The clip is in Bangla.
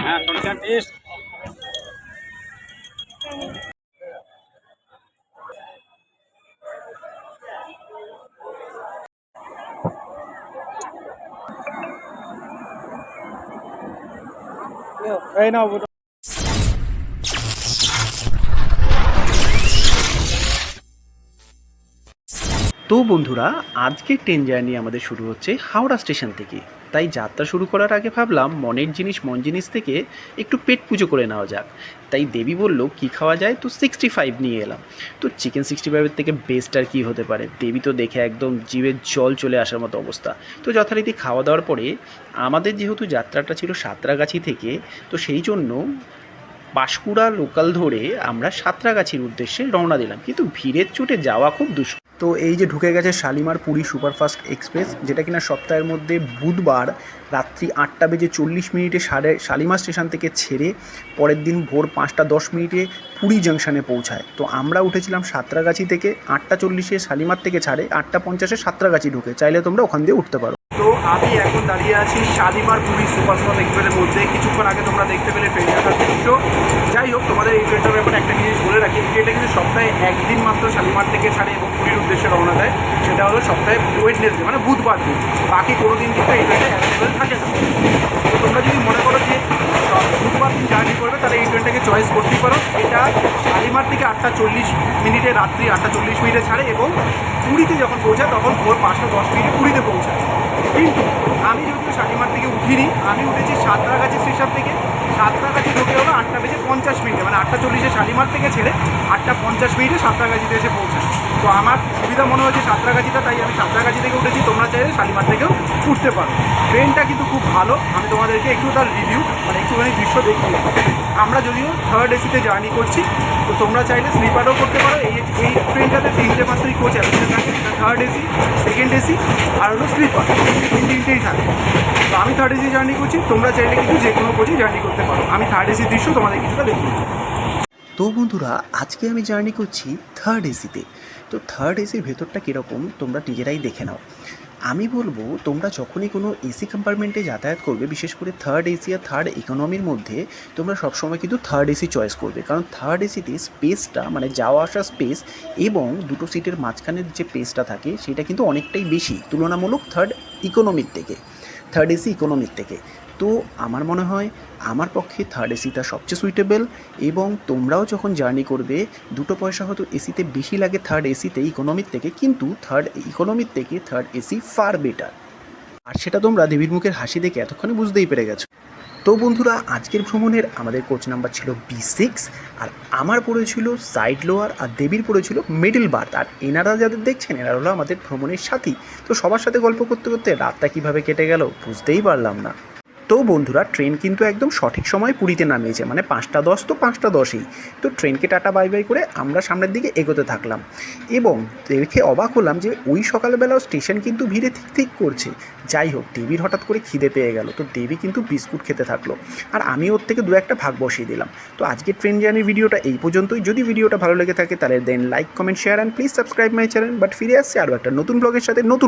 হ্যাঁ টোটাল টেস্ট। এই নাও। তো বন্ধুরা, আজকের ট্রেন জার্নি আমাদের শুরু হচ্ছে হাওড়া স্টেশন থেকে। তাই যাত্রা শুরু করার আগে ভাবলাম মনের জিনিস মন জিনিস থেকে একটু পেট পুজো করে নেওয়া যাক। তাই দেবী বলল কি খাওয়া যায়, তো 65 নিয়ে এলাম। তো চিকেন 65-এর থেকে বেস্ট আর কী হতে পারে। দেবী তো দেখে একদম জিভের জল চলে আসার মতো অবস্থা। তো যথারীতি খাওয়া দাওয়ার পরে আমাদের যেহেতু যাত্রাটা ছিল সাঁতরাগাছি থেকে, তো সেই জন্য পাঁশকুড়া লোকাল ধরে আমরা সাঁতরাগাছির উদ্দেশ্যে রওনা দিলাম, কিন্তু ভিড়ের চোটে যাওয়া খুব দুষ্কর। তো এই যে ঢুকে গেছে শালিমার পুরী সুপারফাস্ট এক্সপ্রেস, যেটা কিনা সপ্তাহের মধ্যে বুধবার রাত্রি 8:40 শালিমার স্টেশন থেকে ছেড়ে পরের দিন ভোর 5:10 পুরী জাংশনে পৌঁছায়। তো আমরা উঠেছিলাম সাঁতরাগাছি থেকে, 8:40 শালিমার থেকে ছাড়ে, 8:50 সাঁতরাগাছি ঢুকে। চাইলে তোমরা ওখান দিয়ে উঠতে পারো। তো আমি এখন দাঁড়িয়ে আছি শালিমার পুরী সুপারফাস্ট এক্সপ্রেসের মধ্যে। কিছুক্ষণ আগে তোমরা দেখতে পেলে ট্রেনে আসার দৃশ্য। যাই হোক, তোমাদের এই ট্রেনটার ব্যাপারে একটা জিনিস বলে রাখি, ট্রেনটা কিন্তু সপ্তাহে একদিন মাত্র শালিমার থেকে ছাড়ে এবং পুরীর উদ্দেশ্যে রওনা দেয়। সেটা হলো সপ্তাহে ওয়েডনেসডে, মানে বুধবার দিন। বাকি কোনো দিন কিন্তু এই ট্রেনটা অ্যাভেলেবেল থাকে না। তো তোমরা যদি মনে করো যে বুধবার দিন জার্নি করবে, তাহলে এই ট্রেনটাকে চয়েস করতেই পারো। এটা শালিমার থেকে 8:40 রাত্রি 8:40 ছাড়ে এবং পুরীতে যখন পৌঁছায় তখন ভোর 5:10 পুরীতে পৌঁছায়। কিন্তু আমি যদিও শালিমার থেকে উঠিনি, আমি উঠেছি সাঁতরাগাছি স্টেশন থেকে। সাঁতরাগাছি ঢুকে হলো 8:50, মানে 8:40 শালিমার থেকে ছেড়ে 8:50 সাঁতরাগাছিতে এসে পৌঁছায়। তো আমার সুবিধা মনে হয়েছে সাঁতরাগাছিটা, তাই আমি সাঁতরাগাছি থেকে উঠেছি। তোমরা চাইলে শালিমার থেকেও উঠতে পারো। ট্রেনটা কিন্তু খুব ভালো। আমি তোমাদেরকে একটু তার রিভিউ, মানে একটুখানি দৃশ্য দেখিয়ে। আমরা যদিও থার্ড এসিতে জার্নি করছি, তো তোমরা চাইলে স্লিপারও করতে পারো। এই ট্রেনটাতে 3টে মাত্রই কোচ অ্যাভেলেবেল থাকে, থার্ড এসি, সেকেন্ড এসি আর হলো স্লিপার, এই 3টেই থাকে। তো আমি থার্ড এসি জার্নি করছি, তোমরা চাইলে কিন্তু যে কোনো কোচে জার্নি করতে পারো। আমি থার্ড এসির দৃশ্য তোমাদের কিছুটা দেখিয়ে। তো বন্ধুরা, আজকে আমি জার্নি করছি থার্ড এসিতে। তো থার্ড এসির ভেতরটা কীরকম তোমরা নিজেরাই দেখে নাও। আমি বলবো তোমরা যখনই কোনো এসি কম্পার্টমেন্টে যাতায়াত করবে, বিশেষ করে থার্ড এসি আর থার্ড ইকোনমির মধ্যে, তোমরা সবসময় কিন্তু থার্ড এসি চয়েস করবে। কারণ থার্ড এসিতে স্পেসটা, মানে যাওয়া আসার স্পেস এবং দুটো সিটের মাঝখানের যে স্পেসটা থাকে সেটা কিন্তু অনেকটাই বেশি তুলনামূলক থার্ড এসি ইকোনমির থেকে। তো আমার মনে হয় আমার পক্ষে থার্ড এসিটা সবচেয়ে সুইটেবল। এবং তোমরাও যখন জার্নি করবে, দুটো পয়সা হয়তো এসিতে বেশি লাগে থার্ড এসিতে ইকোনমির থেকে, কিন্তু ইকোনমির থেকে থার্ড এসি ফার বেটার। আর সেটা তোমরা দেবীর মুখের হাসি দেখে এতক্ষণে বুঝতেই পেরে গেছো। তো বন্ধুরা, আজকের ভ্রমণের আমাদের কোচ নাম্বার ছিল B6, আর আমার পড়েছিল সাইড লোয়ার, আর দেবীর পড়েছিল মিডল বার্থ। আর এনারা যাদের দেখছেন, এনারা হলো আমাদের ভ্রমণের সাথী। তো সবার সাথে গল্প করতে করতে রাতটা কীভাবে কেটে গেল বুঝতেই পারলাম না। তো বন্ধুরা, ট্রেন কিন্তু একদম সঠিক সময় পুরীতে নামিয়েছে, মানে 5:10, তো 5:10। তো ট্রেনকে টাটা বাই বাই করে আমরা সামনের দিকে এগোতে থাকলাম এবং দেখে অবাক হলাম যে ওই সকালবেলাও স্টেশন কিন্তু ভিড়ে ঠিক করছে। যাই হোক, দেবীর হঠাৎ করে খিদে পেয়ে গেল, তো দেবী কিন্তু বিস্কুট খেতে থাকলো, আর আমি ওর থেকে 2-1টা ভাগ বসিয়ে দিলাম। তো আজকের ট্রেন জার্নির ভিডিওটা এই পর্যন্তই। যদি ভিডিওটা ভালো লেগে থাকে তাহলে দেন like, comment, share and please subscribe my channel. But ফিরে আসছে আরও একটা নতুন ব্লগের সাথে, নতুন